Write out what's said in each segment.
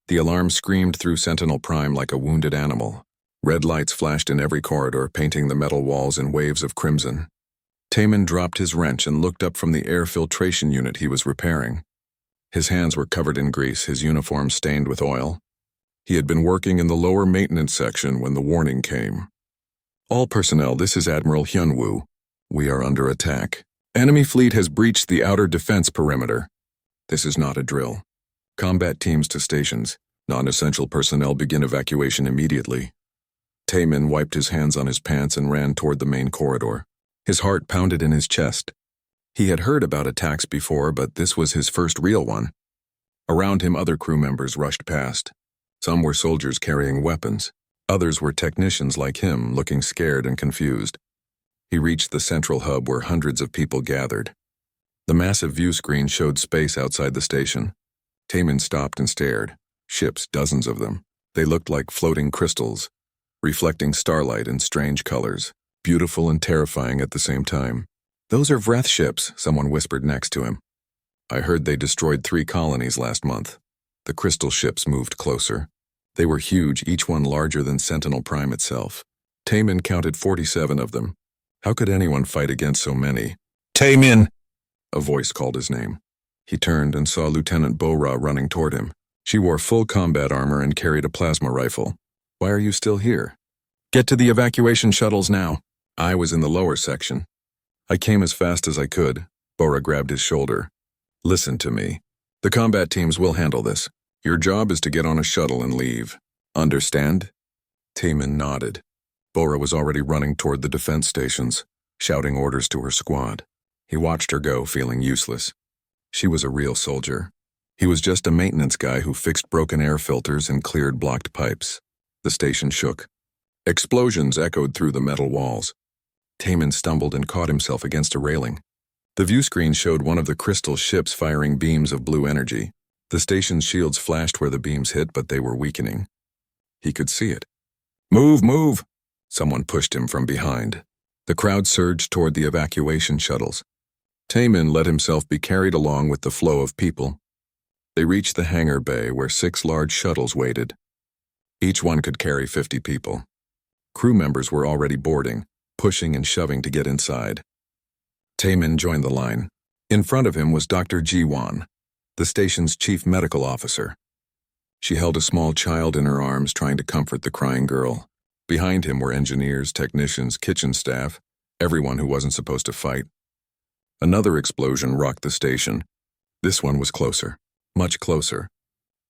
The alarm screamed through Sentinel Prime like a wounded animal. Red lights flashed in every corridor, painting the metal walls in waves of crimson. Taman dropped his wrench and looked up from the air filtration unit he was repairing. His hands were covered in grease, his uniform stained with oil. He had been working in the lower maintenance section when the warning came. All personnel, this is Admiral Hyunwoo. We are under attack. Enemy fleet has breached the outer defense perimeter. This is not a drill. Combat teams to stations. Non-essential personnel begin evacuation immediately. Taman wiped his hands on his pants and ran toward the main corridor. His heart pounded in his chest. He had heard about attacks before, but this was his first real one. Around him, other crew members rushed past. Some were soldiers carrying weapons. Others were technicians like him, looking scared and confused. He reached the central hub where hundreds of people gathered. The massive view screen showed space outside the station. Taman stopped and stared. Ships, dozens of them. They looked like floating crystals, reflecting starlight in strange colors, beautiful and terrifying at the same time. Those are Vreth ships, someone whispered next to him. I heard they destroyed 3 colonies last month. The crystal ships moved closer. They were huge, each one larger than Sentinel Prime itself. Taman counted 47 of them. How could anyone fight against so many? Taman! A voice called his name. He turned and saw Lieutenant Bo-Ra running toward him. She wore full combat armor and carried a plasma rifle. Why are you still here? Get to the evacuation shuttles now. I was in the lower section. I came as fast as I could. Bo-Ra grabbed his shoulder. Listen to me. The combat teams will handle this. Your job is to get on a shuttle and leave. Understand? Taman nodded. Bo-Ra was already running toward the defense stations, shouting orders to her squad. He watched her go, feeling useless. She was a real soldier. He was just a maintenance guy who fixed broken air filters and cleared blocked pipes. The station shook. Explosions echoed through the metal walls. Taman stumbled and caught himself against a railing. The view screen showed one of the crystal ships firing beams of blue energy. The station's shields flashed where the beams hit, but they were weakening. He could see it. Move, move! Someone pushed him from behind. The crowd surged toward the evacuation shuttles. Taman let himself be carried along with the flow of people. They reached the hangar bay where 6 large shuttles waited. Each one could carry 50 people. Crew members were already boarding, pushing and shoving to get inside. Taman joined the line. In front of him was Dr. Ji-won, the station's chief medical officer. She held a small child in her arms, trying to comfort the crying girl. Behind him were engineers, technicians, kitchen staff, everyone who wasn't supposed to fight. Another explosion rocked the station. This one was closer, much closer.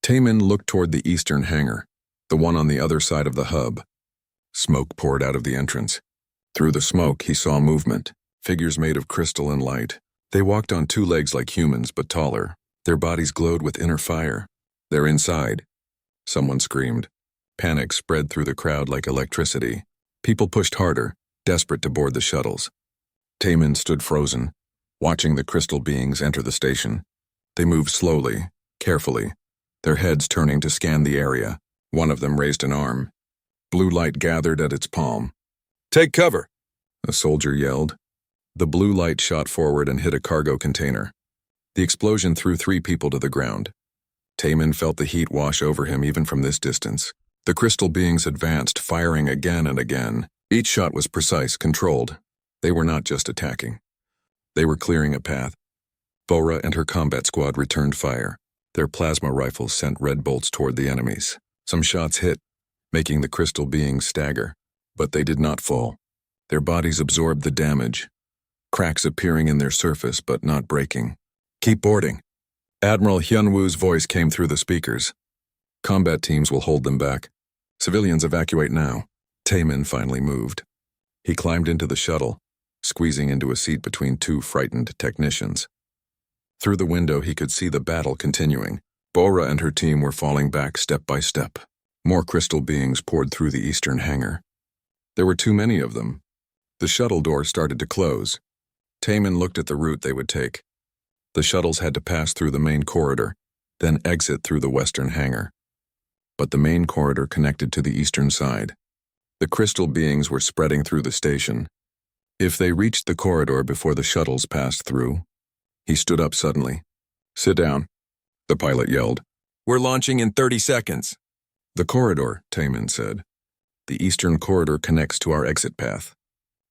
Taman looked toward the eastern hangar, the one on the other side of the hub. Smoke poured out of the entrance. Through the smoke, he saw movement, figures made of crystal and light. They walked on 2 legs like humans, but taller. Their bodies glowed with inner fire. They're inside. Someone screamed. Panic spread through the crowd like electricity. People pushed harder, desperate to board the shuttles. Taman stood frozen, watching the crystal beings enter the station. They moved slowly, carefully, their heads turning to scan the area. One of them raised an arm. Blue light gathered at its palm. Take cover! A soldier yelled. The blue light shot forward and hit a cargo container. The explosion threw 3 people to the ground. Taman felt the heat wash over him even from this distance. The crystal beings advanced, firing again and again. Each shot was precise, controlled. They were not just attacking. They were clearing a path. Bo-Ra and her combat squad returned fire. Their plasma rifles sent red bolts toward the enemies. Some shots hit, making the crystal beings stagger. But they did not fall. Their bodies absorbed the damage, cracks appearing in their surface but not breaking. Keep boarding. Admiral Hyunwoo's voice came through the speakers. Combat teams will hold them back. Civilians evacuate now. Taman finally moved. He climbed into the shuttle, squeezing into a seat between 2 frightened technicians. Through the window, he could see the battle continuing. Bo-Ra and her team were falling back step by step. More crystal beings poured through the eastern hangar. There were too many of them. The shuttle door started to close. Taman looked at the route they would take. The shuttles had to pass through the main corridor, then exit through the western hangar. But the main corridor connected to the eastern side. The crystal beings were spreading through the station. If they reached the corridor before the shuttles passed through, he stood up suddenly. Sit down, the pilot yelled. We're launching in 30 seconds. The corridor, Taman said. The eastern corridor connects to our exit path.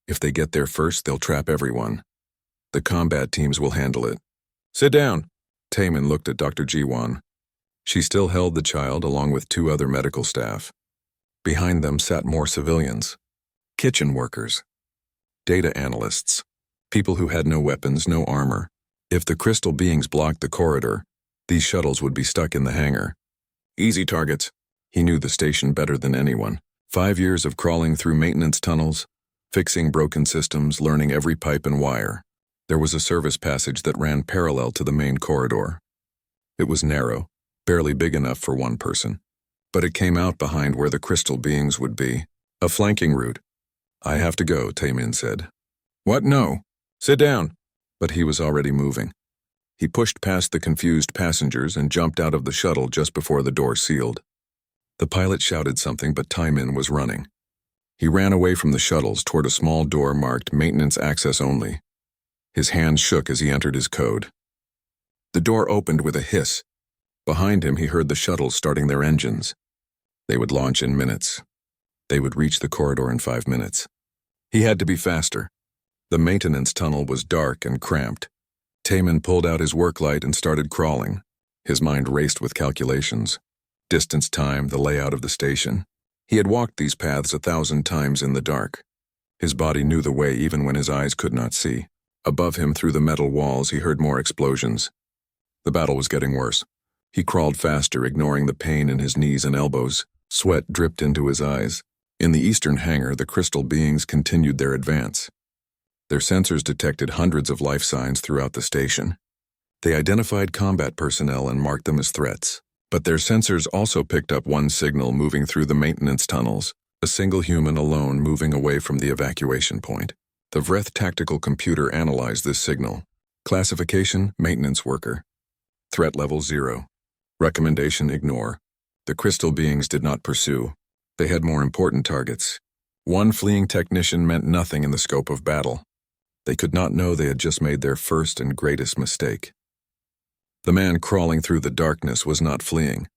If they get there first, they'll trap everyone. The combat teams will handle it. Sit down. Taman looked at Dr. Jiwan. She still held the child along with 2 other medical staff. Behind them sat more civilians. Kitchen workers. Data analysts. People who had no weapons, no armor. If the crystal beings blocked the corridor, these shuttles would be stuck in the hangar. Easy targets. He knew the station better than anyone. 5 years of crawling through maintenance tunnels, fixing broken systems, learning every pipe and wire. There was a service passage that ran parallel to the main corridor. It was narrow, barely big enough for one person. But it came out behind where the crystal beings would be. A flanking route. I have to go, Taman said. What? No. Sit down. But he was already moving. He pushed past the confused passengers and jumped out of the shuttle just before the door sealed. The pilot shouted something, but Taman was running. He ran away from the shuttles toward a small door marked Maintenance Access Only. His hands shook as he entered his code. The door opened with a hiss. Behind him, he heard the shuttles starting their engines. They would launch in minutes. They would reach the corridor in 5 minutes. He had to be faster. The maintenance tunnel was dark and cramped. Taman pulled out his work light and started crawling. His mind raced with calculations. Distance, time, the layout of the station. He had walked these paths 1,000 times in the dark. His body knew the way even when his eyes could not see. Above him, through the metal walls, he heard more explosions. The battle was getting worse. He crawled faster, ignoring the pain in his knees and elbows. Sweat dripped into his eyes. In the eastern hangar, the crystal beings continued their advance. Their sensors detected hundreds of life signs throughout the station. They identified combat personnel and marked them as threats. But their sensors also picked up one signal moving through the maintenance tunnels, a single human alone moving away from the evacuation point. The Vreth tactical computer analyzed this signal. Classification, maintenance worker. Threat level 0. Recommendation, ignore. The crystal beings did not pursue. They had more important targets. One fleeing technician meant nothing in the scope of battle. They could not know they had just made their first and greatest mistake. The man crawling through the darkness was not fleeing.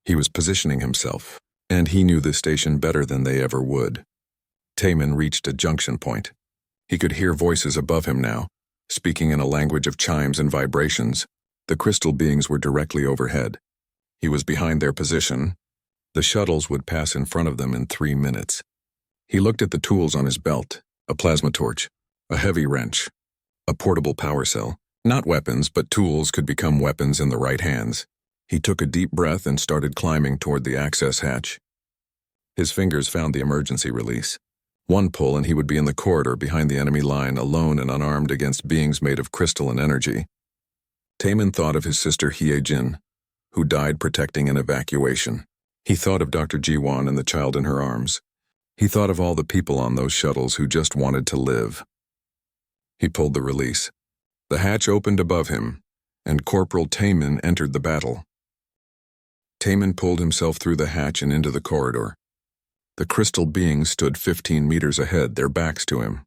He was positioning himself, and he knew this station better than they ever would. Taman reached a junction point. He could hear voices above him now, speaking in a language of chimes and vibrations. The crystal beings were directly overhead. He was behind their position. The shuttles would pass in front of them in 3 minutes. He looked at the tools on his belt, a plasma torch, a heavy wrench, a portable power cell. Not weapons, but tools could become weapons in the right hands. He took a deep breath and started climbing toward the access hatch. His fingers found the emergency release. One pull and he would be in the corridor behind the enemy line, alone and unarmed against beings made of crystal and energy. Taman thought of his sister Hye-jin, who died protecting an evacuation. He thought of Dr. Jiwan and the child in her arms. He thought of all the people on those shuttles who just wanted to live. He pulled the release. The hatch opened above him, and Corporal Taman entered the battle. Taman pulled himself through the hatch and into the corridor. The crystal beings stood 15 meters ahead, their backs to him.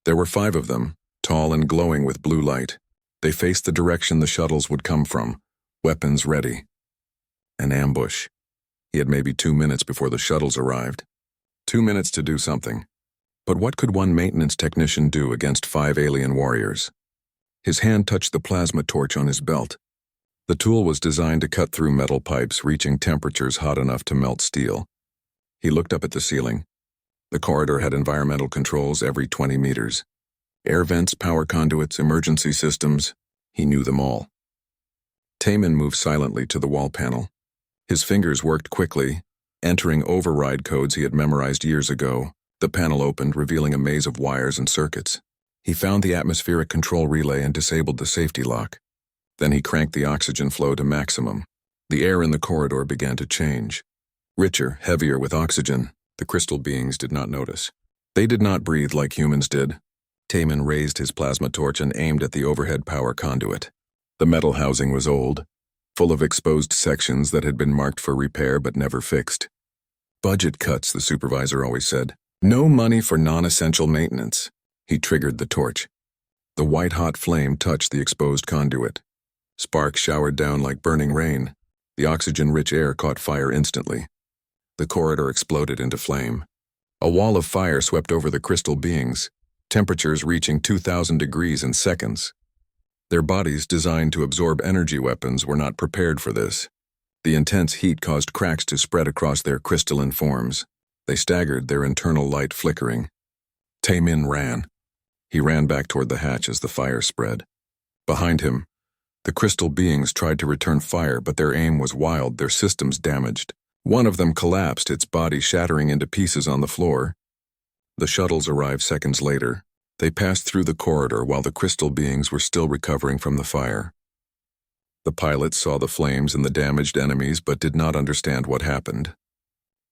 There were 5 of them, tall and glowing with blue light. They faced the direction the shuttles would come from, weapons ready. An ambush. He had maybe 2 minutes before the shuttles arrived. 2 minutes to do something. But what could one maintenance technician do against 5 alien warriors? His hand touched the plasma torch on his belt. The tool was designed to cut through metal pipes, reaching temperatures hot enough to melt steel. He looked up at the ceiling. The corridor had environmental controls every 20 meters. Air vents, power conduits, emergency systems. He knew them all. Taman moved silently to the wall panel. His fingers worked quickly, entering override codes he had memorized years ago. The panel opened, revealing a maze of wires and circuits. He found the atmospheric control relay and disabled the safety lock. Then he cranked the oxygen flow to maximum. The air in the corridor began to change. Richer, heavier with oxygen. The crystal beings did not notice. They did not breathe like humans did. Taman raised his plasma torch and aimed at the overhead power conduit. The metal housing was old, full of exposed sections that had been marked for repair but never fixed. Budget cuts, the supervisor always said. No money for non-essential maintenance. He triggered the torch. The white-hot flame touched the exposed conduit. Sparks showered down like burning rain. The oxygen-rich air caught fire instantly. The corridor exploded into flame. A wall of fire swept over the crystal beings, temperatures reaching 2,000 degrees in seconds. Their bodies, designed to absorb energy weapons, were not prepared for this. The intense heat caused cracks to spread across their crystalline forms. They staggered, their internal light flickering. Taemin ran. He ran back toward the hatch as the fire spread. Behind him, the crystal beings tried to return fire, but their aim was wild, their systems damaged. One of them collapsed, its body shattering into pieces on the floor. The shuttles arrived seconds later. They passed through the corridor while the crystal beings were still recovering from the fire. The pilots saw the flames and the damaged enemies but did not understand what happened.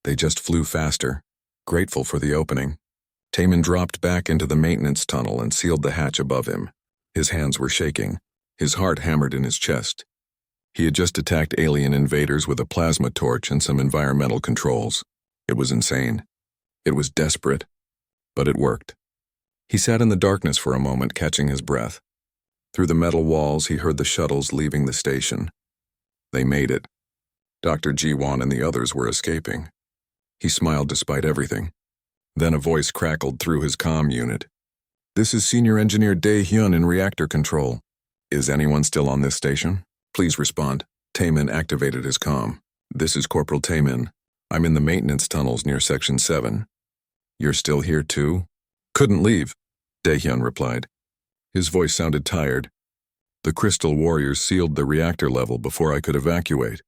They just flew faster, grateful for the opening. Taemin dropped back into the maintenance tunnel and sealed the hatch above him. His hands were shaking. His heart hammered in his chest. He had just attacked alien invaders with a plasma torch and some environmental controls. It was insane. It was desperate. But it worked. He sat in the darkness for a moment, catching his breath. Through the metal walls, he heard the shuttles leaving the station. They made it. Dr. Ji-won and the others were escaping. He smiled despite everything. Then a voice crackled through his comm unit. "This is Senior Engineer Dae-hyun in reactor control. Is anyone still on this station? Please respond." Taemin activated his comm. "This is Corporal Taemin. I'm in the maintenance tunnels near Section 7. You're still here too?" "Couldn't leave," Dae-hyun replied. His voice sounded tired. "The Crystal Warriors sealed the reactor level before I could evacuate.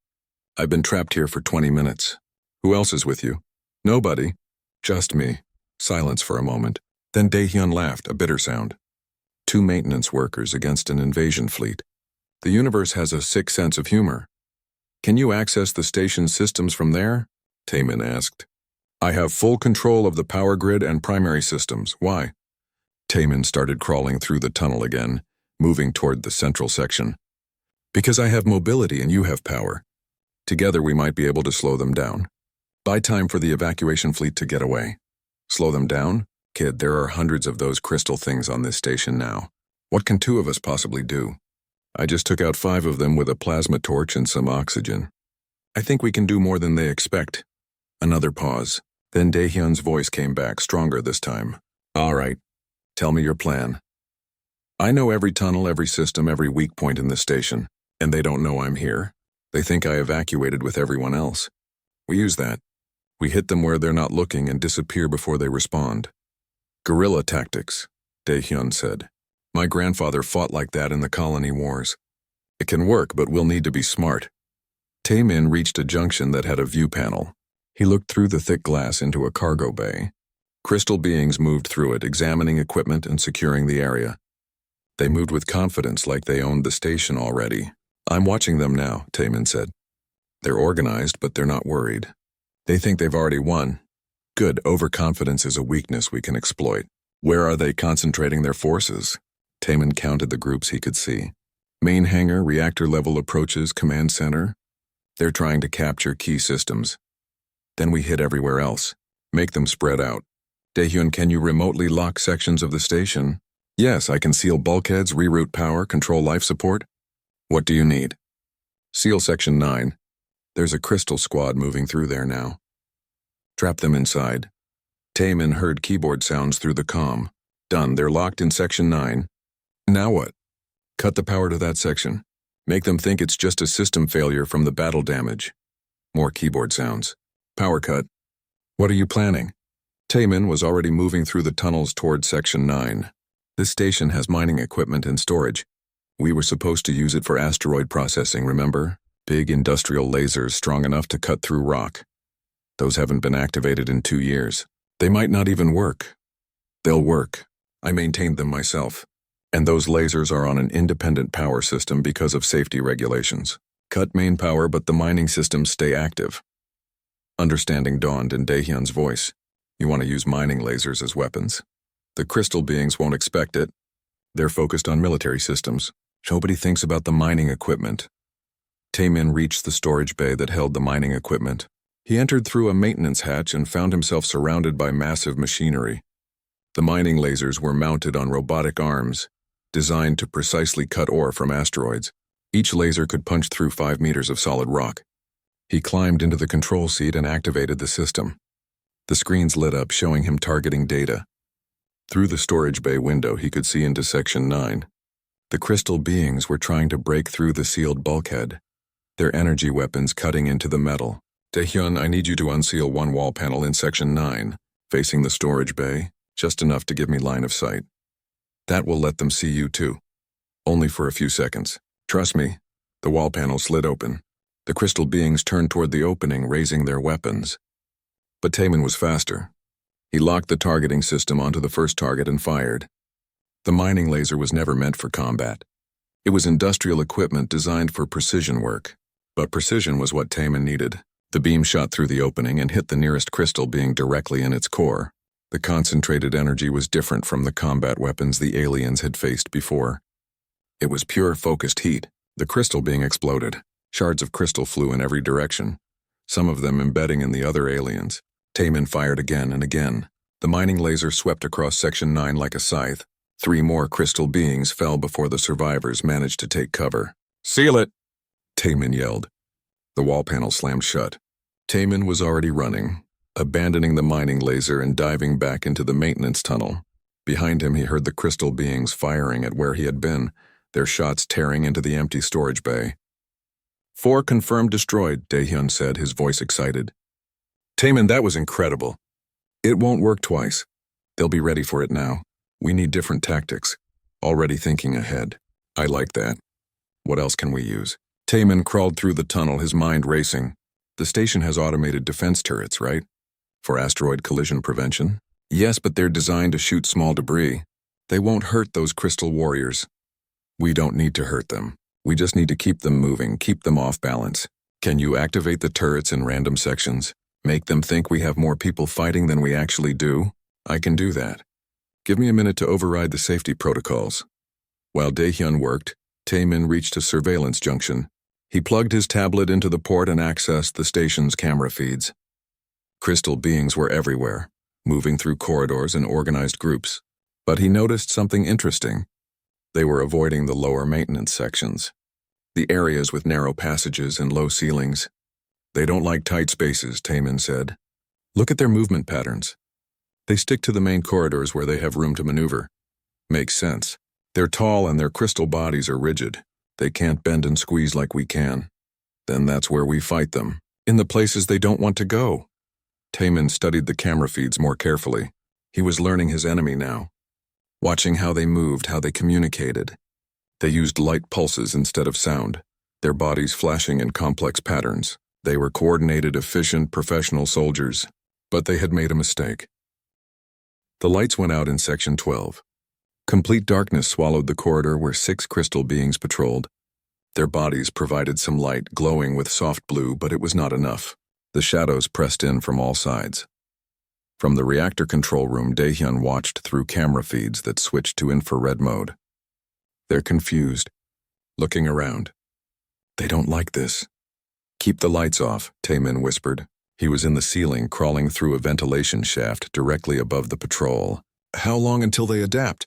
I've been trapped here for 20 minutes. Who else is with you?" "Nobody. Just me." Silence for a moment. Then Dae-hyun laughed, a bitter sound. "Two maintenance workers against an invasion fleet. The universe has a sick sense of humor. Can you access the station's systems from there?" Taemin asked. "I have full control of the power grid and primary systems. Why?" Taemin started crawling through the tunnel again, moving toward the central section. "Because I have mobility and you have power. Together we might be able to slow them down. Buy time for the evacuation fleet to get away." "Slow them down? Kid, there are hundreds of those crystal things on this station now. What can two of us possibly do? I just took out 5 of them with a plasma torch and some oxygen. I think we can do more than they expect." Another pause. Then Dae-hyun's voice came back, stronger this time. "All right. Tell me your plan." "I know every tunnel, every system, every weak point in this station, and they don't know I'm here. They think I evacuated with everyone else. We use that. We hit them where they're not looking and disappear before they respond. Guerrilla tactics," Dae-hyun said. "My grandfather fought like that in the colony wars. It can work, but we'll need to be smart." Taemin reached a junction that had a view panel. He looked through the thick glass into a cargo bay. Crystal beings moved through it, examining equipment and securing the area. They moved with confidence, like they owned the station already. "I'm watching them now," Taemin said. "They're organized, but they're not worried. They think they've already won. Good, overconfidence is a weakness we can exploit. Where are they concentrating their forces?" Taemin counted the groups he could see. "Main hangar, reactor-level approaches, command center. They're trying to capture key systems. Then we hit everywhere else. Make them spread out. Dae-hyun, can you remotely lock sections of the station?" "Yes, I can seal bulkheads, reroute power, control life support." "What do you need?" "Seal Section 9. There's a crystal squad moving through there now. Trap them inside." Taemin heard keyboard sounds through the comm. "Done, they're locked in Section 9. Now what?" "Cut the power to that section. Make them think it's just a system failure from the battle damage." More keyboard sounds. "Power cut. What are you planning?" Taemin was already moving through the tunnels toward Section 9. "This station has mining equipment and storage. We were supposed to use it for asteroid processing, remember? Big industrial lasers strong enough to cut through rock. Those haven't been activated in 2 years. They might not even work." "They'll work. I maintained them myself. And those lasers are on an independent power system because of safety regulations. Cut main power, but the mining systems stay active." Understanding dawned in Dae-hyun's voice. "You want to use mining lasers as weapons? The crystal beings won't expect it. They're focused on military systems. Nobody thinks about the mining equipment." Taemin reached the storage bay that held the mining equipment. He entered through a maintenance hatch and found himself surrounded by massive machinery. The mining lasers were mounted on robotic arms, designed to precisely cut ore from asteroids. Each laser could punch through 5 meters of solid rock. He climbed into the control seat and activated the system. The screens lit up, showing him targeting data. Through the storage bay window, he could see into Section 9. The crystal beings were trying to break through the sealed bulkhead, their energy weapons cutting into the metal. Daehyun, I need you to unseal one wall panel in Section 9, facing the storage bay, just enough to give me line of sight. That will let them see you too. Only for a few seconds. Trust me. The wall panel slid open. The crystal beings turned toward the opening, raising their weapons. But Taemin was faster. He locked the targeting system onto the first target and fired. The mining laser was never meant for combat. It was industrial equipment designed for precision work. But precision was what Taemin needed. The beam shot through the opening and hit the nearest crystal being directly in its core. The concentrated energy was different from the combat weapons the aliens had faced before. It was pure focused heat. The crystal being exploded. Shards of crystal flew in every direction, some of them embedding in the other aliens. Taemin fired again and again. The mining laser swept across Section 9 like a scythe. 3 more crystal beings fell before the survivors managed to take cover. Seal it! Taemin yelled. The wall panel slammed shut. Taemin was already running, abandoning the mining laser and diving back into the maintenance tunnel. Behind him, he heard the crystal beings firing at where he had been, their shots tearing into the empty storage bay. 4 confirmed destroyed, Daehyun said, his voice excited. Taemin, that was incredible. It won't work twice. They'll be ready for it now. We need different tactics. Already thinking ahead. I like that. What else can we use? Taemin crawled through the tunnel, his mind racing. The station has automated defense turrets, right? For asteroid collision prevention? Yes, but they're designed to shoot small debris. They won't hurt those crystal warriors. We don't need to hurt them. We just need to keep them moving, keep them off balance. Can you activate the turrets in random sections? Make them think we have more people fighting than we actually do? I can do that. Give me a minute to override the safety protocols. While Daehyun worked, Taemin reached a surveillance junction. He plugged his tablet into the port and accessed the station's camera feeds. Crystal beings were everywhere, moving through corridors in organized groups. But he noticed something interesting. They were avoiding the lower maintenance sections, the areas with narrow passages and low ceilings. They don't like tight spaces, Taemin said. Look at their movement patterns. They stick to the main corridors where they have room to maneuver. Makes sense. They're tall and their crystal bodies are rigid. They can't bend and squeeze like we can. Then that's where we fight them, in the places they don't want to go. Taemin studied the camera feeds more carefully. He was learning his enemy now, watching how they moved, how they communicated. They used light pulses instead of sound, their bodies flashing in complex patterns. They were coordinated, efficient, professional soldiers, but they had made a mistake. The lights went out in Section 12. Complete darkness swallowed the corridor where 6 crystal beings patrolled. Their bodies provided some light, glowing with soft blue, but it was not enough. The shadows pressed in from all sides. From the reactor control room, Daehyun watched through camera feeds that switched to infrared mode. They're confused, looking around. They don't like this. Keep the lights off, Taemin whispered. He was in the ceiling, crawling through a ventilation shaft directly above the patrol. How long until they adapt?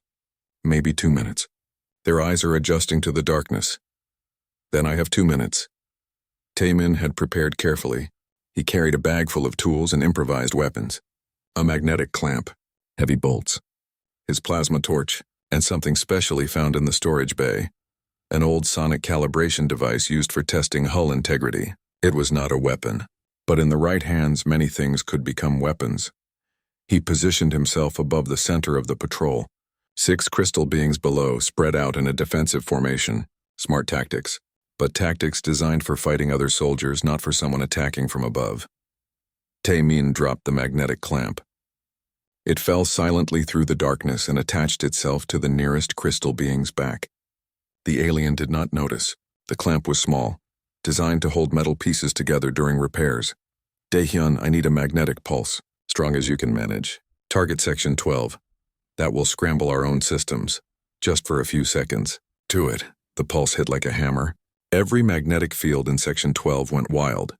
Maybe 2 minutes. Their eyes are adjusting to the darkness. Then I have 2 minutes. Taemin had prepared carefully. He carried a bag full of tools and improvised weapons. A magnetic clamp, heavy bolts, his plasma torch, and something specially found in the storage bay. An old sonic calibration device used for testing hull integrity. It was not a weapon, but in the right hands many things could become weapons. He positioned himself above the center of the patrol. 6 crystal beings below spread out in a defensive formation. Smart tactics, but tactics designed for fighting other soldiers, not for someone attacking from above. Taemin dropped the magnetic clamp. It fell silently through the darkness and attached itself to the nearest crystal being's back. The alien did not notice. The clamp was small, designed to hold metal pieces together during repairs. Daehyun, I need a magnetic pulse, strong as you can manage. Target Section 12. That will scramble our own systems, just for a few seconds. Do it. The pulse hit like a hammer. Every magnetic field in Section 12 went wild.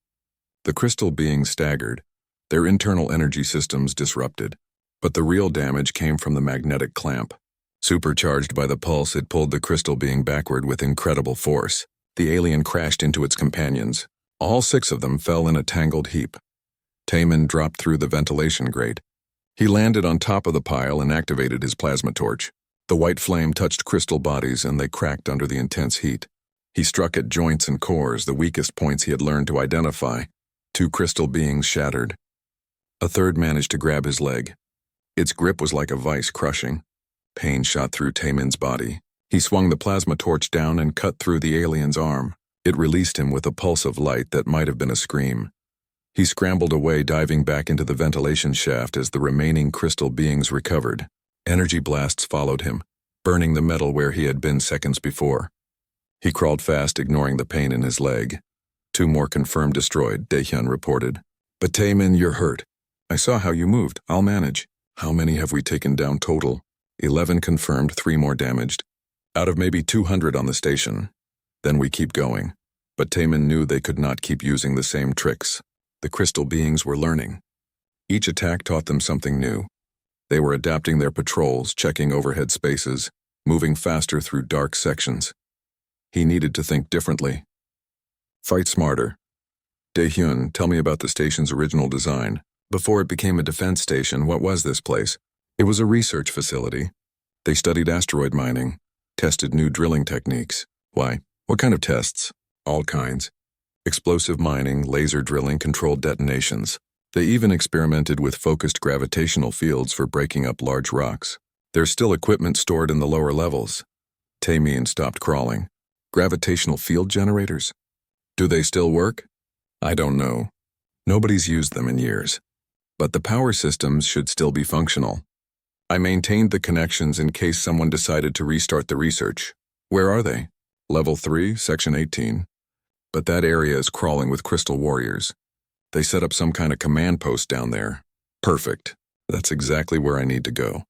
The crystal beings staggered, their internal energy systems disrupted. But the real damage came from the magnetic clamp. Supercharged by the pulse, it pulled the crystal being backward with incredible force. The alien crashed into its companions. All 6 of them fell in a tangled heap. Taman dropped through the ventilation grate. He landed on top of the pile and activated his plasma torch. The white flame touched crystal bodies and they cracked under the intense heat. He struck at joints and cores, the weakest points he had learned to identify. 2 crystal beings shattered. A third managed to grab his leg. Its grip was like a vice crushing. Pain shot through Taman's body. He swung the plasma torch down and cut through the alien's arm. It released him with a pulse of light that might have been a scream. He scrambled away, diving back into the ventilation shaft as the remaining crystal beings recovered. Energy blasts followed him, burning the metal where he had been seconds before. He crawled fast, ignoring the pain in his leg. 2 more confirmed destroyed, Daehyun reported. But Taman, you're hurt. I saw how you moved. I'll manage. How many have we taken down total? 11 confirmed, 3 more damaged. Out of maybe 200 on the station. Then we keep going. But Taman knew they could not keep using the same tricks. The crystal beings were learning. Each attack taught them something new. They were adapting their patrols, checking overhead spaces, moving faster through dark sections. He needed to think differently. Fight smarter. Daehyun, tell me about the station's original design. Before it became a defense station, what was this place? It was a research facility. They studied asteroid mining, tested new drilling techniques. Why? What kind of tests? All kinds. Explosive mining, laser drilling, controlled detonations. They even experimented with focused gravitational fields for breaking up large rocks. There's still equipment stored in the lower levels. Taemin stopped crawling. Gravitational field generators? Do they still work? I don't know. Nobody's used them in years. But the power systems should still be functional. I maintained the connections in case someone decided to restart the research. Where are they? Level 3, Section 18. But that area is crawling with crystal warriors. They set up some kind of command post down there. Perfect. That's exactly where I need to go.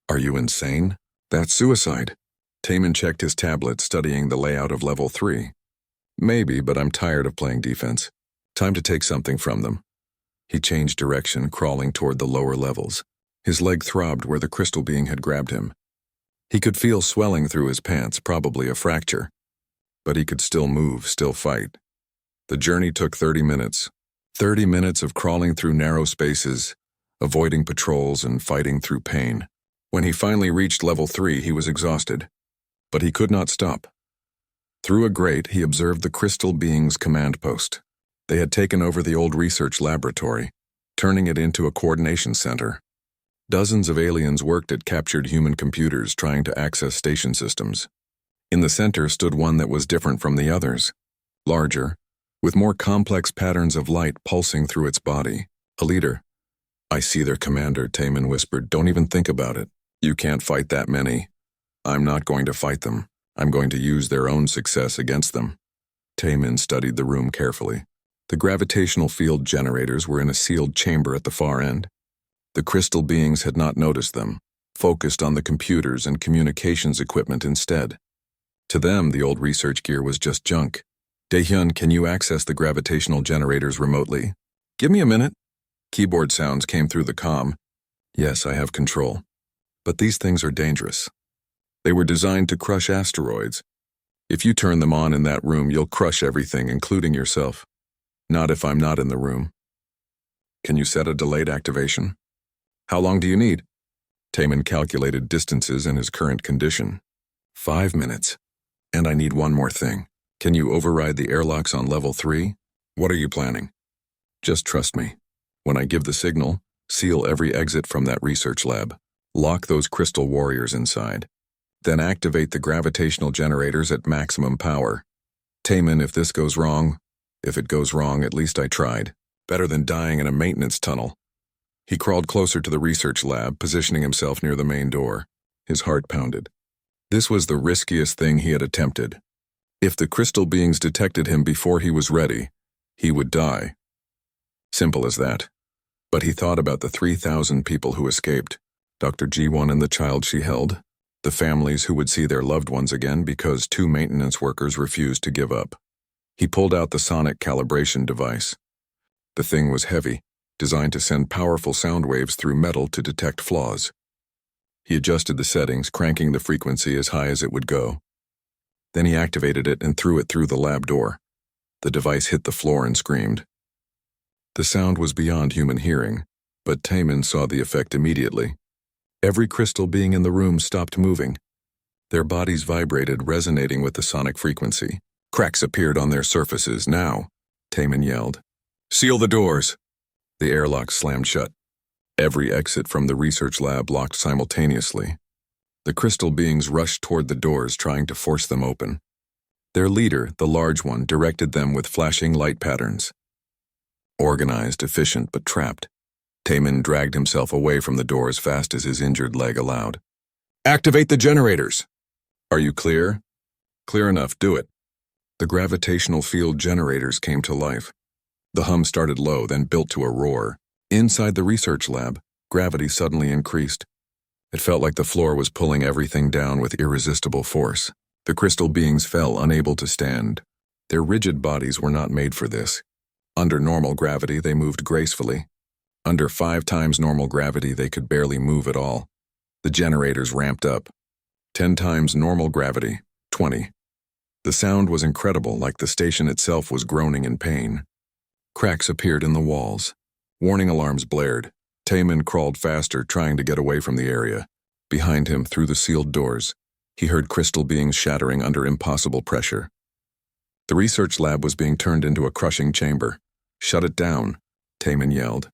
Are you insane? That's suicide. Taman checked his tablet, studying the layout of Level 3. Maybe, but I'm tired of playing defense. Time to take something from them. He changed direction, crawling toward the lower levels. His leg throbbed where the crystal being had grabbed him. He could feel swelling through his pants, probably a fracture. But he could still move, still fight. The journey took 30 minutes. 30 minutes of crawling through narrow spaces, avoiding patrols and fighting through pain. When he finally reached Level 3, he was exhausted. But he could not stop. Through a grate, he observed the crystal being's command post. They had taken over the old research laboratory, turning it into a coordination center. Dozens of aliens worked at captured human computers trying to access station systems. In the center stood one that was different from the others. Larger, with more complex patterns of light pulsing through its body. A leader. I see their commander, Taman whispered. Don't even think about it. You can't fight that many. I'm not going to fight them. I'm going to use their own success against them. Taman studied the room carefully. The gravitational field generators were in a sealed chamber at the far end. The crystal beings had not noticed them, focused on the computers and communications equipment instead. To them, the old research gear was just junk. Daehyun, can you access the gravitational generators remotely? Give me a minute. Keyboard sounds came through the comm. Yes, I have control. But these things are dangerous. They were designed to crush asteroids. If you turn them on in that room, you'll crush everything, including yourself. Not if I'm not in the room. Can you set a delayed activation? How long do you need? Taman calculated distances and his current condition. 5 minutes. And I need one more thing. Can you override the airlocks on Level 3? What are you planning? Just trust me. When I give the signal, seal every exit from that research lab. Lock those crystal warriors inside. Then activate the gravitational generators at maximum power. Taman, if this goes wrong, if it goes wrong, at least I tried. Better than dying in a maintenance tunnel. He crawled closer to the research lab, positioning himself near the main door. His heart pounded. This was the riskiest thing he had attempted. If the crystal beings detected him before he was ready, he would die. Simple as that. But he thought about the 3,000 people who escaped, Dr. G1 and the child she held, the families who would see their loved ones again because 2 maintenance workers refused to give up. He pulled out the sonic calibration device. The thing was heavy, designed to send powerful sound waves through metal to detect flaws. He adjusted the settings, cranking the frequency as high as it would go. Then he activated it and threw it through the lab door. The device hit the floor and screamed. The sound was beyond human hearing, but Taman saw the effect immediately. Every crystal being in the room stopped moving. Their bodies vibrated, resonating with the sonic frequency. Cracks appeared on their surfaces. Now, Taman yelled. Seal the doors! The airlock slammed shut. Every exit from the research lab locked simultaneously. The crystal beings rushed toward the doors, trying to force them open. Their leader, the large one, directed them with flashing light patterns. Organized, efficient, but trapped, Taman dragged himself away from the door as fast as his injured leg allowed. Activate the generators! Are you clear? Clear enough, do it. The gravitational field generators came to life. The hum started low, then built to a roar. Inside the research lab, gravity suddenly increased. It felt like the floor was pulling everything down with irresistible force. The crystal beings fell, unable to stand. Their rigid bodies were not made for this. Under normal gravity, they moved gracefully. Under 5 times normal gravity, they could barely move at all. The generators ramped up. 10 times normal gravity, 20. The sound was incredible, like the station itself was groaning in pain. Cracks appeared in the walls. Warning alarms blared. Taman crawled faster, trying to get away from the area. Behind him, through the sealed doors, he heard crystal beings shattering under impossible pressure. The research lab was being turned into a crushing chamber. Shut it down, Taman yelled.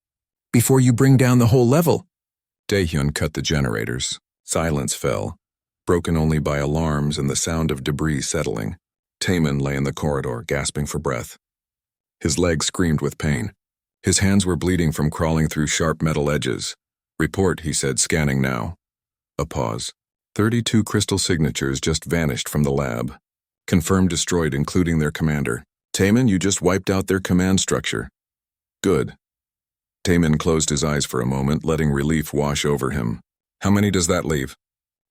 Before you bring down the whole level. Daehyun cut the generators. Silence fell, broken only by alarms and the sound of debris settling. Taman lay in the corridor, gasping for breath. His legs screamed with pain. His hands were bleeding from crawling through sharp metal edges. Report, he said, scanning now. A pause. 32 crystal signatures just vanished from the lab. Confirmed destroyed, including their commander. Taman, you just wiped out their command structure. Good. Taman closed his eyes for a moment, letting relief wash over him. How many does that leave?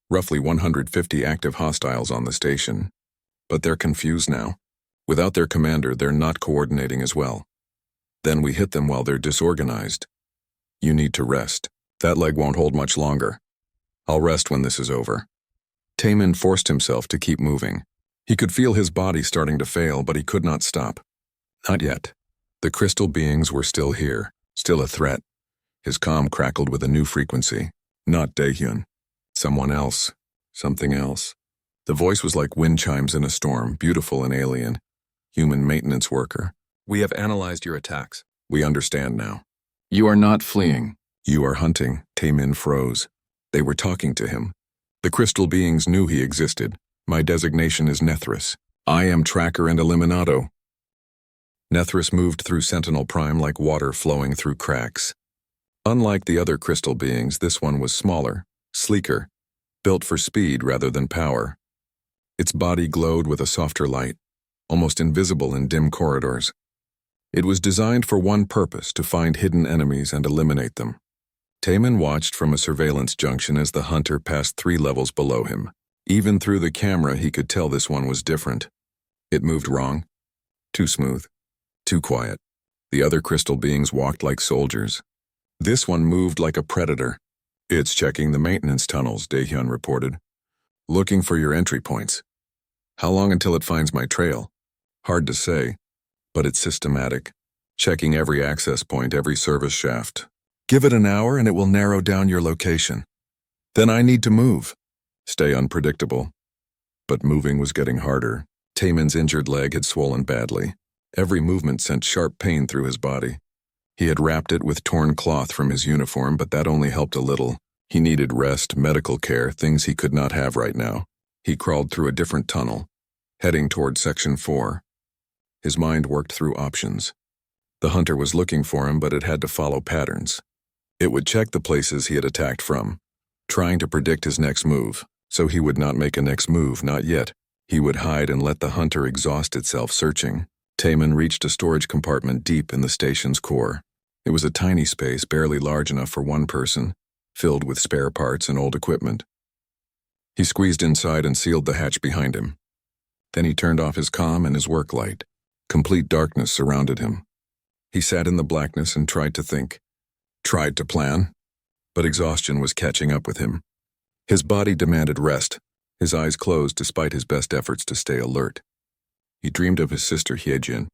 Roughly 150 active hostiles on the station. But they're confused now. Without their commander, they're not coordinating as well. Then we hit them while they're disorganized. You need to rest. That leg won't hold much longer. I'll rest when this is over. Taman forced himself to keep moving. He could feel his body starting to fail, but he could not stop. Not yet. The crystal beings were still here, still a threat. His comm crackled with a new frequency. Not Daehyun. Someone else. Something else. The voice was like wind chimes in a storm, beautiful and alien. Human maintenance worker. We have analyzed your attacks. We understand now. You are not fleeing. You are hunting. Taman froze. They were talking to him. The crystal beings knew he existed. My designation is Nethris. I am Tracker and Eliminato. Nethris moved through Sentinel Prime like water flowing through cracks. Unlike the other crystal beings, this one was smaller, sleeker, built for speed rather than power. Its body glowed with a softer light, almost invisible in dim corridors. It was designed for one purpose, to find hidden enemies and eliminate them. Taman watched from a surveillance junction as the hunter passed 3 levels below him. Even through the camera, he could tell this one was different. It moved wrong. Too smooth. Too quiet. The other crystal beings walked like soldiers. This one moved like a predator. It's checking the maintenance tunnels, Daehyun reported. Looking for your entry points. How long until it finds my trail? Hard to say, but it's systematic. Checking every access point, every service shaft. Give it an hour and it will narrow down your location. Then I need to move. Stay unpredictable. But moving was getting harder. Taman's injured leg had swollen badly. Every movement sent sharp pain through his body. He had wrapped it with torn cloth from his uniform, but that only helped a little. He needed rest, medical care, things he could not have right now. He crawled through a different tunnel, heading toward Section 4. His mind worked through options. The hunter was looking for him, but it had to follow patterns. It would check the places he had attacked from, trying to predict his next move, so he would not make a next move, not yet. He would hide and let the hunter exhaust itself searching. Taman reached a storage compartment deep in the station's core. It was a tiny space, barely large enough for one person, filled with spare parts and old equipment. He squeezed inside and sealed the hatch behind him. Then he turned off his comm and his work light. Complete darkness surrounded him. He sat in the blackness and tried to think. Tried to plan, but exhaustion was catching up with him. His body demanded rest, His eyes closed despite his best efforts to stay alert. He dreamed of his sister Hyejin.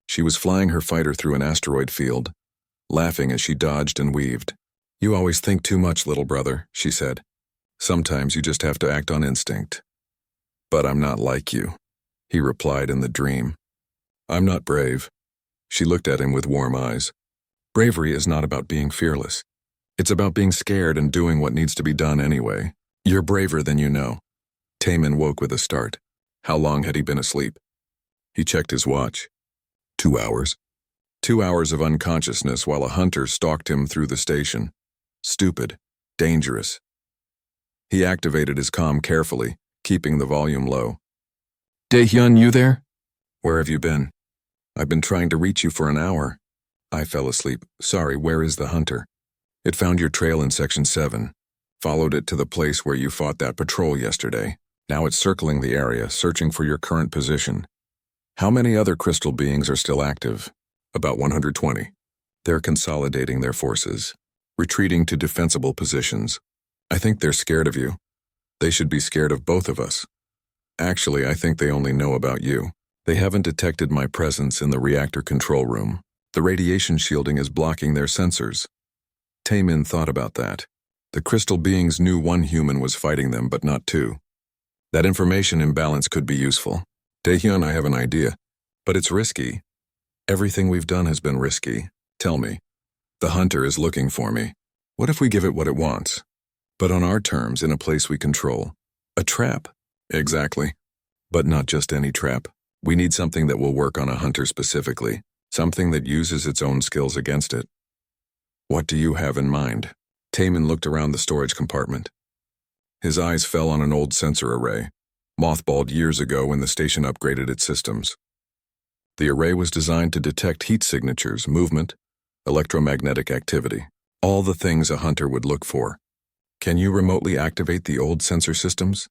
She was flying her fighter through an asteroid field, laughing as she dodged and weaved. "You always think too much, little brother," she said. "Sometimes you just have to act on instinct." "But I'm not like you," he replied in the dream. "I'm not brave." She looked at him with warm eyes. "Bravery is not about being fearless. It's about being scared and doing what needs to be done anyway. You're braver than you know." Taemin woke with a start. How long had he been asleep? He checked his watch. 2 hours. 2 hours of unconsciousness while a hunter stalked him through the station. Stupid. Dangerous. He activated his comm carefully, keeping the volume low. "Daehyun, you there?" "Where have you been?" "I've been trying to reach you for an hour." "I fell asleep. Sorry, where is the hunter?" "It found your trail in Section 7. Followed it to the place where you fought that patrol yesterday. Now it's circling the area, searching for your current position." "How many other crystal beings are still active?" "About 120. They're consolidating their forces, retreating to defensible positions. I think they're scared of you. They should be scared of both of us. Actually, I think they only know about you. They haven't detected my presence in the reactor control room. The radiation shielding is blocking their sensors." Taemin thought about that. The crystal beings knew one human was fighting them, but not two. That information imbalance could be useful. "Daehyun, I have an idea. But it's risky." "Everything we've done has been risky. Tell me. The hunter is looking for me. What if we give it what it wants? But on our terms, in a place we control. A trap." "Exactly. But not just any trap. We need something that will work on a hunter specifically. Something that uses its own skills against it." "What do you have in mind?" Taemin looked around the storage compartment. His eyes fell on an old sensor array, mothballed years ago when the station upgraded its systems. The array was designed to detect heat signatures, movement, electromagnetic activity, all the things a hunter would look for. "Can you remotely activate the old sensor systems?"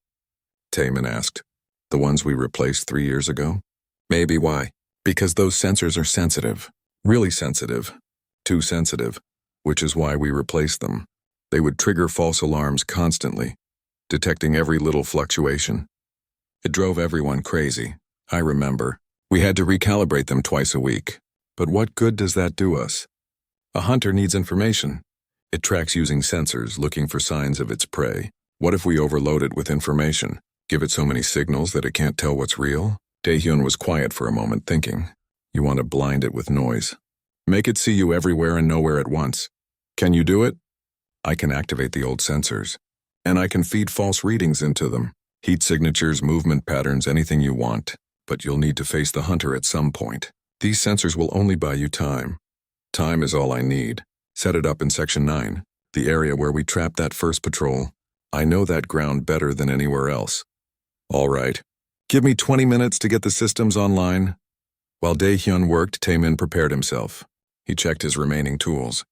Taemin asked. "The ones we replaced 3 years ago?" "Maybe. Why?" "Because those sensors are sensitive. Really sensitive. Too sensitive, which is why we replaced them. They would trigger false alarms constantly, detecting every little fluctuation. It drove everyone crazy. I remember. We had to recalibrate them twice a week. But what good does that do us? A hunter needs information. It tracks using sensors, looking for signs of its prey. What if we overload it with information? Give it so many signals that it can't tell what's real?" Daehyun was quiet for a moment, thinking. "You want to blind it with noise. Make it see you everywhere and nowhere at once. Can you do it?" "I can activate the old sensors. And I can feed false readings into them. Heat signatures, movement patterns, anything you want. But you'll need to face the hunter at some point. These sensors will only buy you time. Time is all I need. Set it up in Section 9, the area where we trapped that first patrol. I know that ground better than anywhere else." "All right. Give me 20 minutes to get the systems online." While Daehyun worked, Taemin prepared himself. He checked his remaining tools.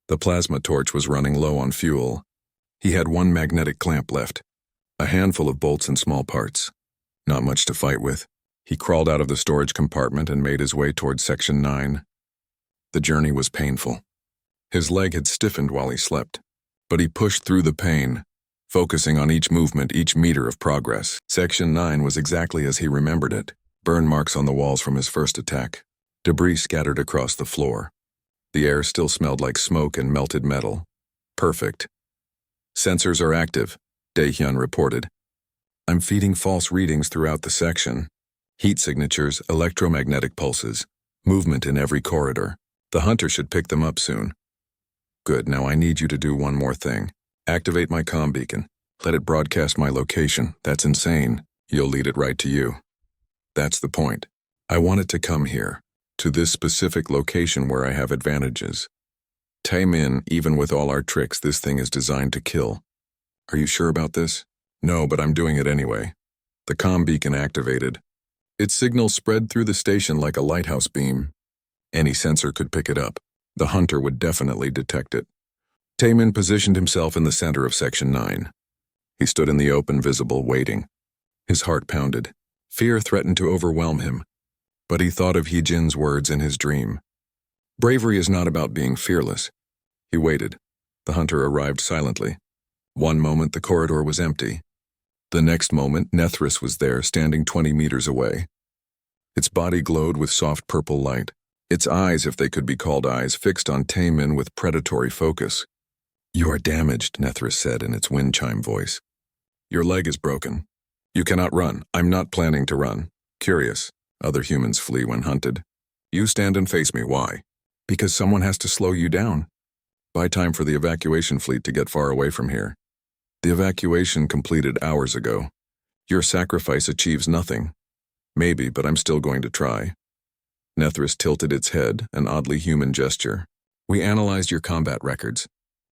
The plasma torch was running low on fuel. He had one magnetic clamp left, a handful of bolts and small parts. Not much to fight with. He crawled out of the storage compartment and made his way towards Section 9. The journey was painful. His leg had stiffened while he slept, but he pushed through the pain, focusing on each movement, each meter of progress. Section 9 was exactly as he remembered it. Burn marks on the walls from his first attack. Debris scattered across the floor. The air still smelled like smoke and melted metal. Perfect. "Sensors are active," Daehyun reported. "I'm feeding false readings throughout the section. Heat signatures, electromagnetic pulses, movement in every corridor. The hunter should pick them up soon." "Good, now I need you to do one more thing. Activate my comm beacon. Let it broadcast my location. That's insane. You'll lead it right to you." "That's the point. I want it to come here, to this specific location where I have advantages. Taemin, even with all our tricks, this thing is designed to kill." "Are you sure about this?" "No, but I'm doing it anyway." The comm beacon activated. Its signal spread through the station like a lighthouse beam. Any sensor could pick it up. The hunter would definitely detect it. Taemin positioned himself in the center of Section 9. He stood in the open, visible, waiting. His heart pounded. Fear threatened to overwhelm him. But he thought of Hyejin's words in his dream. Bravery is not about being fearless. He waited. The hunter arrived silently. One moment the corridor was empty. The next moment, Nethris was there, standing 20 meters away. Its body glowed with soft purple light, its eyes, if they could be called eyes, fixed on Taemin with predatory focus. "You are damaged," Nethris said in its wind chime voice. "Your leg is broken. You cannot run." "I'm not planning to run." "Curious. Other humans flee when hunted. You stand and face me. Why?" "Because someone has to slow you down. Buy time for the evacuation fleet to get far away from here. The evacuation completed hours ago. Your sacrifice achieves nothing. Maybe, but I'm still going to try." Nethris tilted its head, an oddly human gesture. "We analyzed your combat records.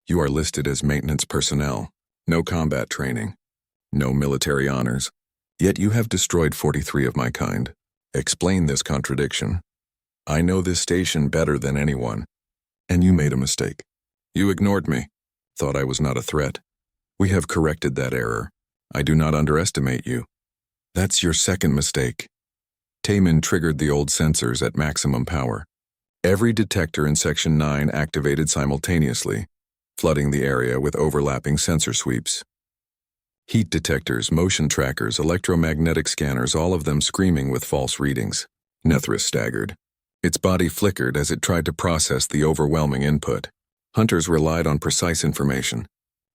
You are listed as maintenance personnel. No combat training. No military honors. Yet you have destroyed 43 of my kind. Explain this contradiction. I know this station better than anyone. And you made a mistake. You ignored me. Thought I was not a threat. We have corrected that error. I do not underestimate you. That's your second mistake." Taemin triggered the old sensors at maximum power. Every detector in Section 9 activated simultaneously, flooding the area with overlapping sensor sweeps. Heat detectors, motion trackers, electromagnetic scanners, all of them screaming with false readings. Nethris staggered. Its body flickered as it tried to process the overwhelming input. Hunters relied on precise information.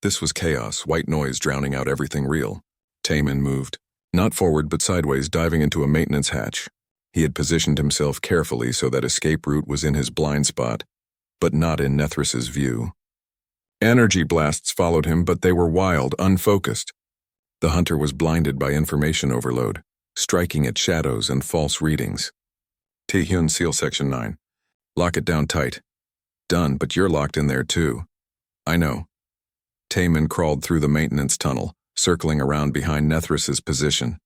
This was chaos, white noise drowning out everything real. Taemin moved. Not forward but sideways, diving into a maintenance hatch. He had positioned himself carefully so that escape route was in his blind spot, but not in Nethris's view. Energy blasts followed him, but they were wild, unfocused. The hunter was blinded by information overload, striking at shadows and false readings. "Taehyun, seal Section 9. Lock it down tight." "Done, but you're locked in there too." "I know." Taemin crawled through the maintenance tunnel, circling around behind Nethris's position.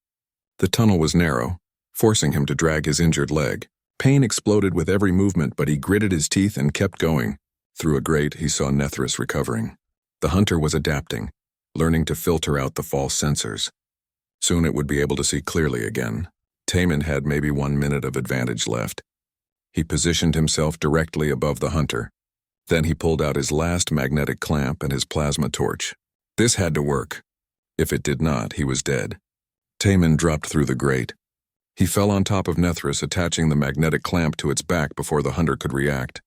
The tunnel was narrow, forcing him to drag his injured leg. Pain exploded with every movement, but he gritted his teeth and kept going. Through a grate, he saw Nethris recovering. The hunter was adapting, learning to filter out the false sensors. Soon it would be able to see clearly again. Taemin had maybe 1 minute of advantage left. He positioned himself directly above the hunter. Then he pulled out his last magnetic clamp and his plasma torch. This had to work. If it did not, he was dead. Taemin dropped through the grate. He fell on top of Nethris, attaching the magnetic clamp to its back before the hunter could react.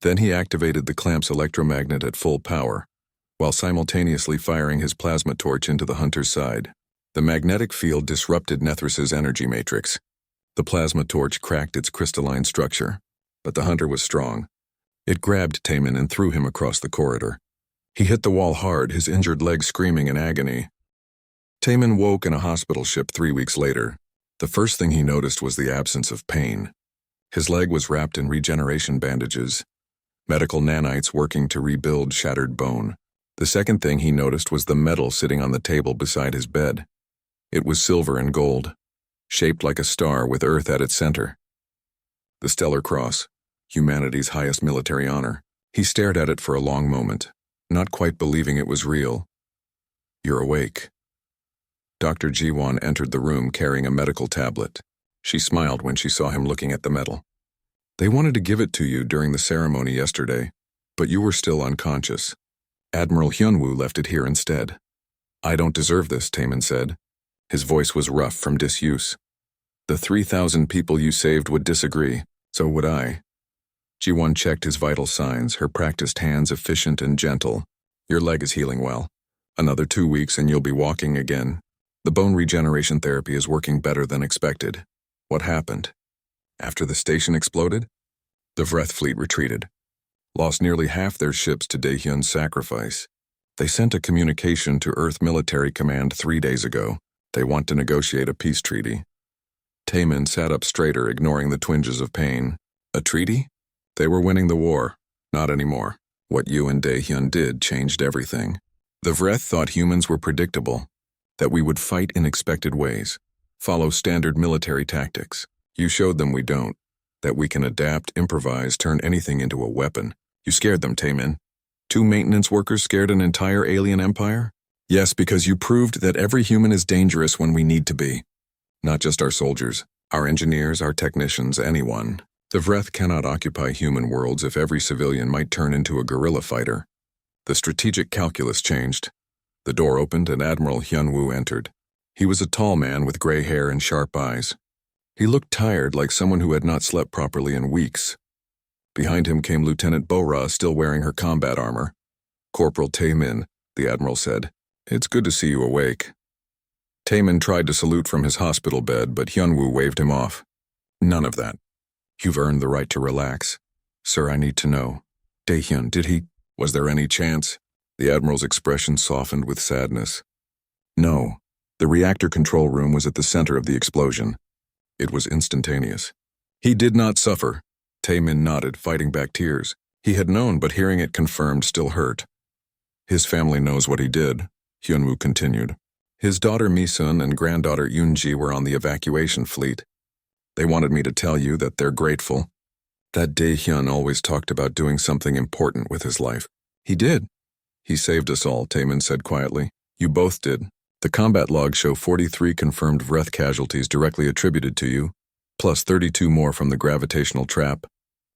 Then he activated the clamp's electromagnet at full power, while simultaneously firing his plasma torch into the hunter's side. The magnetic field disrupted Nethris's energy matrix. The plasma torch cracked its crystalline structure, but the hunter was strong. It grabbed Taemin and threw him across the corridor. He hit the wall hard, his injured leg screaming in agony. Taemin woke in a hospital ship 3 weeks later. The first thing he noticed was the absence of pain. His leg was wrapped in regeneration bandages, medical nanites working to rebuild shattered bone. The second thing he noticed was the metal sitting on the table beside his bed. It was silver and gold, shaped like a star with Earth at its center. The Stellar Cross, humanity's highest military honor. He stared at it for a long moment, not quite believing it was real. "You're awake." Dr. Jiwon entered the room carrying a medical tablet. She smiled when she saw him looking at the medal. "They wanted to give it to you during the ceremony yesterday, but you were still unconscious. Admiral Hyunwoo left it here instead." "I don't deserve this," Taemin said. His voice was rough from disuse. "The 3,000 people you saved would disagree. So would I." Jiwon checked his vital signs, her practiced hands efficient and gentle. "Your leg is healing well. Another 2 weeks and you'll be walking again. The bone regeneration therapy is working better than expected." "What happened?" "After the station exploded, the Vreth fleet retreated. Lost nearly half their ships to Daehyun's sacrifice. They sent a communication to Earth Military Command 3 days ago. They want to negotiate a peace treaty." Taemin sat up straighter, ignoring the twinges of pain. "A treaty?" "They were winning the war. Not anymore. What you and Daehyun did changed everything. The Vreth thought humans were predictable, that we would fight in expected ways, follow standard military tactics. You showed them we don't, that we can adapt, improvise, turn anything into a weapon. You scared them, Taemin. 2 maintenance workers scared an entire alien empire? Yes, because you proved that every human is dangerous when we need to be. Not just our soldiers, our engineers, our technicians, anyone. The Vreth cannot occupy human worlds if every civilian might turn into a guerrilla fighter. The strategic calculus changed. The door opened and Admiral Hyunwoo entered. He was a tall man with gray hair and sharp eyes. He looked tired, like someone who had not slept properly in weeks. Behind him came Lieutenant Bo-Ra, still wearing her combat armor. "Corporal Tae-min," the Admiral said. "It's good to see you awake." Tae-min tried to salute from his hospital bed, but Hyunwoo waved him off. "None of that. You've earned the right to relax. Sir, I need to know. Dae-hyun, was there any chance?" The Admiral's expression softened with sadness. "No. The reactor control room was at the center of the explosion. It was instantaneous. He did not suffer." Tae-min nodded, fighting back tears. He had known, but hearing it confirmed still hurt. "His family knows what he did," Hyunwoo continued. "His daughter Mi-sun and granddaughter Yoon-ji were on the evacuation fleet. They wanted me to tell you that they're grateful. That Dae-hyun always talked about doing something important with his life. He did. He saved us all," Tae-min said quietly. "You both did. The combat logs show 43 confirmed Vreth casualties directly attributed to you, plus 32 more from the gravitational trap,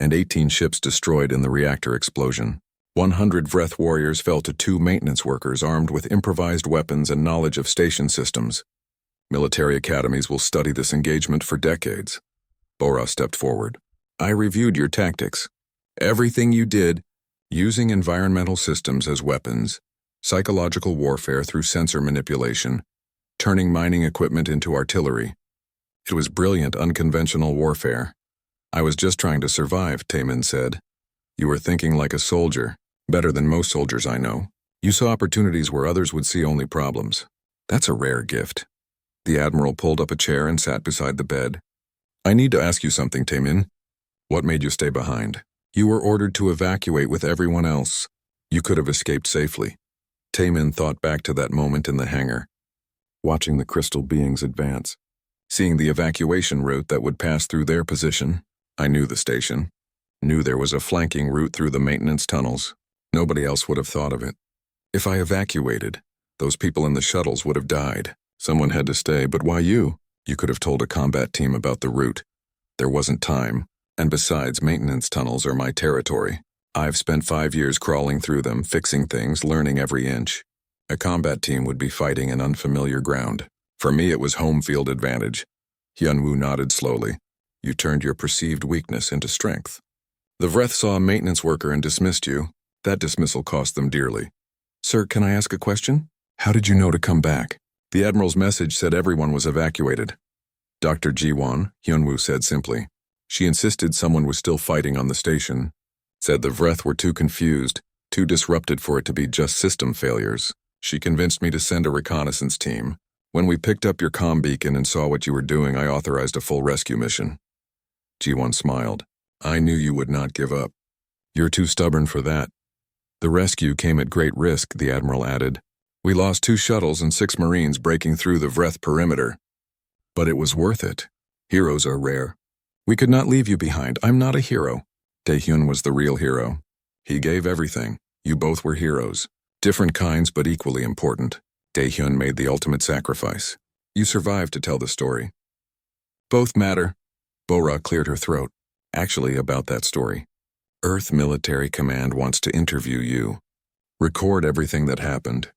and 18 ships destroyed in the reactor explosion. 100 Vreth warriors fell to 2 maintenance workers armed with improvised weapons and knowledge of station systems. Military academies will study this engagement for decades." Bo-Ra stepped forward. "I reviewed your tactics. Everything you did, using environmental systems as weapons, psychological warfare through sensor manipulation, turning mining equipment into artillery. It was brilliant, unconventional warfare. I was just trying to survive," Tae-min said. "You were thinking like a soldier, better than most soldiers I know. You saw opportunities where others would see only problems. That's a rare gift." The Admiral pulled up a chair and sat beside the bed. "I need to ask you something, Tae-min. What made you stay behind? You were ordered to evacuate with everyone else. You could have escaped safely." Tae-min thought back to that moment in the hangar, watching the crystal beings advance, seeing the evacuation route that would pass through their position. "I knew the station, knew there was a flanking route through the maintenance tunnels. Nobody else would have thought of it. If I evacuated, those people in the shuttles would have died. Someone had to stay, but why you? You could have told a combat team about the route. There wasn't time, and besides, maintenance tunnels are my territory. I've spent 5 years crawling through them, fixing things, learning every inch. A combat team would be fighting in unfamiliar ground. For me, it was home field advantage." Hyunwoo nodded slowly. "You turned your perceived weakness into strength. The Vreth saw a maintenance worker and dismissed you. That dismissal cost them dearly. Sir, can I ask a question? How did you know to come back?" The Admiral's message said everyone was evacuated. "Dr. Ji-won," Hyunwoo said simply. "She insisted someone was still fighting on the station. Said the Vreth were too confused, too disrupted for it to be just system failures. She convinced me to send a reconnaissance team. When we picked up your comm beacon and saw what you were doing, I authorized a full rescue mission." Ji-won smiled. "I knew you would not give up. You're too stubborn for that." "The rescue came at great risk," the Admiral added. "We lost 2 shuttles and 6 Marines breaking through the Vreth perimeter. But it was worth it. Heroes are rare. We could not leave you behind. I'm not a hero. Dae-hyun was the real hero. He gave everything. You both were heroes. Different kinds, but equally important. Dae-hyun made the ultimate sacrifice. You survived to tell the story." "Both matter." Bo-Ra cleared her throat. "Actually, about that story. Earth Military Command wants to interview you. Record everything that happened.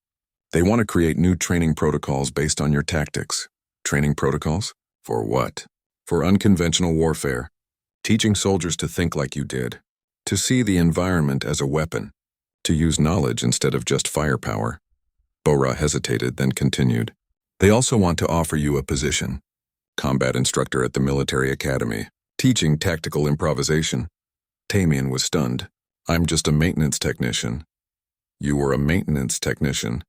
They want to create new training protocols based on your tactics." "Training protocols? For what?" "For unconventional warfare. Teaching soldiers to think like you did. To see the environment as a weapon. To use knowledge instead of just firepower." Bo-Ra hesitated, then continued. "They also want to offer you a position. Combat instructor at the military academy. Teaching tactical improvisation." Tae-min was stunned. "I'm just a maintenance technician." "You were a maintenance technician.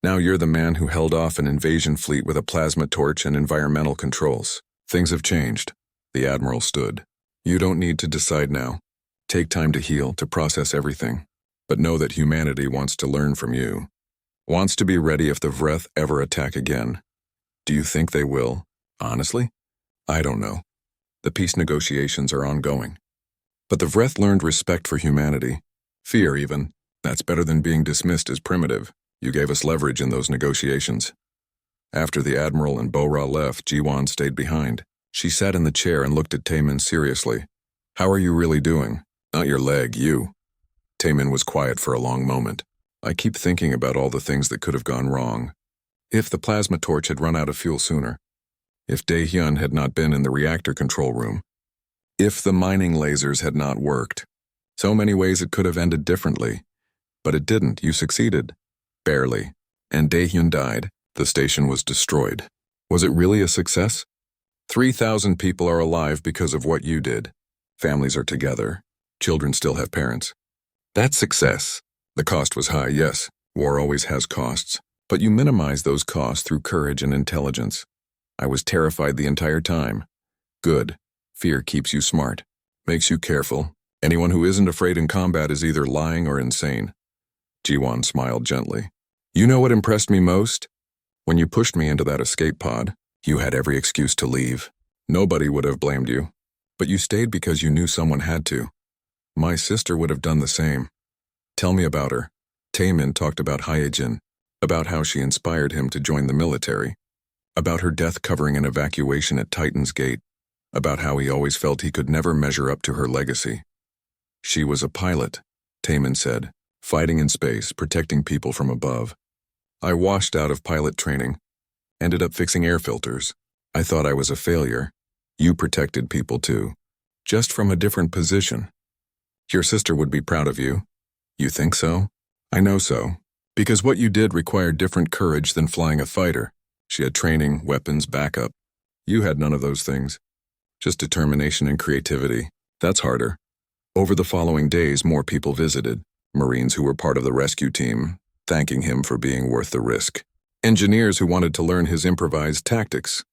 Now you're the man who held off an invasion fleet with a plasma torch and environmental controls. Things have changed." The Admiral stood. "You don't need to decide now. Take time to heal, to process everything. But know that humanity wants to learn from you. Wants to be ready if the Vreth ever attack again. Do you think they will? Honestly? I don't know. The peace negotiations are ongoing. But the Vreth learned respect for humanity. Fear, even. That's better than being dismissed as primitive. You gave us leverage in those negotiations." After the Admiral and Bo-Ra left, Ji-won stayed behind. She sat in the chair and looked at Tae-min seriously. "How are you really doing? Not your leg, you." Tae-min was quiet for a long moment. I keep thinking about all the things that could have gone wrong. If the plasma torch had run out of fuel sooner. If Dae-hyun had not been in the reactor control room. If the mining lasers had not worked. So many ways it could have ended differently. But it didn't. You succeeded. Barely. And Dae-hyun died. The station was destroyed. Was it really a success? 3,000 people are alive because of what you did. Families are together. Children still have parents. That's success. The cost was high, yes. War always has costs. But you minimize those costs through courage and intelligence. I was terrified the entire time. Good. Fear keeps you smart. Makes you careful. Anyone who isn't afraid in combat is either lying or insane. Ji-won smiled gently. You know what impressed me most? When you pushed me into that escape pod, you had every excuse to leave. Nobody would have blamed you. But you stayed because you knew someone had to. My sister would have done the same. Tell me about her. Taemin talked about Hyejin, about how she inspired him to join the military, about her death covering an evacuation at Titan's Gate, about how he always felt he could never measure up to her legacy. She was a pilot, Taemin said, fighting in space, protecting people from above. I washed out of pilot training, ended up fixing air filters. I thought I was a failure. You protected people too, just from a different position. Your sister would be proud of you. You think so? I know so. Because what you did required different courage than flying a fighter. She had training, weapons, backup. You had none of those things. Just determination and creativity. That's harder. Over the following days, more people visited. Marines who were part of the rescue team, thanking him for being worth the risk. Engineers who wanted to learn his improvised tactics.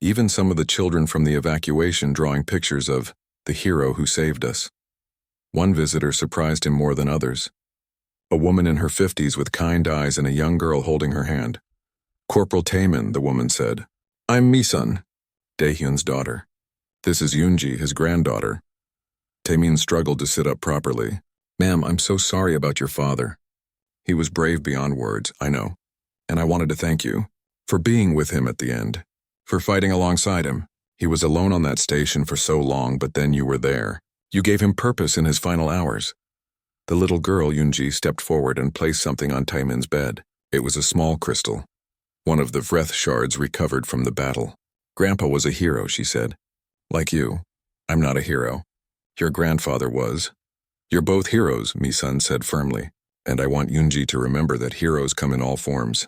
Even some of the children from the evacuation drawing pictures of the hero who saved us. One visitor surprised him more than others. A woman in her 50s with kind eyes and a young girl holding her hand. Corporal Taemin, the woman said. I'm Misun, Dae-hyun's daughter. This is Yoonji, his granddaughter. Taemin struggled to sit up properly. Ma'am, I'm so sorry about your father. He was brave beyond words, I know. And I wanted to thank you for being with him at the end, for fighting alongside him. He was alone on that station for so long, but then you were there. You gave him purpose in his final hours. The little girl, Yoonji, stepped forward and placed something on Taemin's bed. It was a small crystal. One of the Vreth shards recovered from the battle. Grandpa was a hero, she said. Like you. I'm not a hero. Your grandfather was. You're both heroes, Misun said firmly. And I want Yoonji to remember that heroes come in all forms.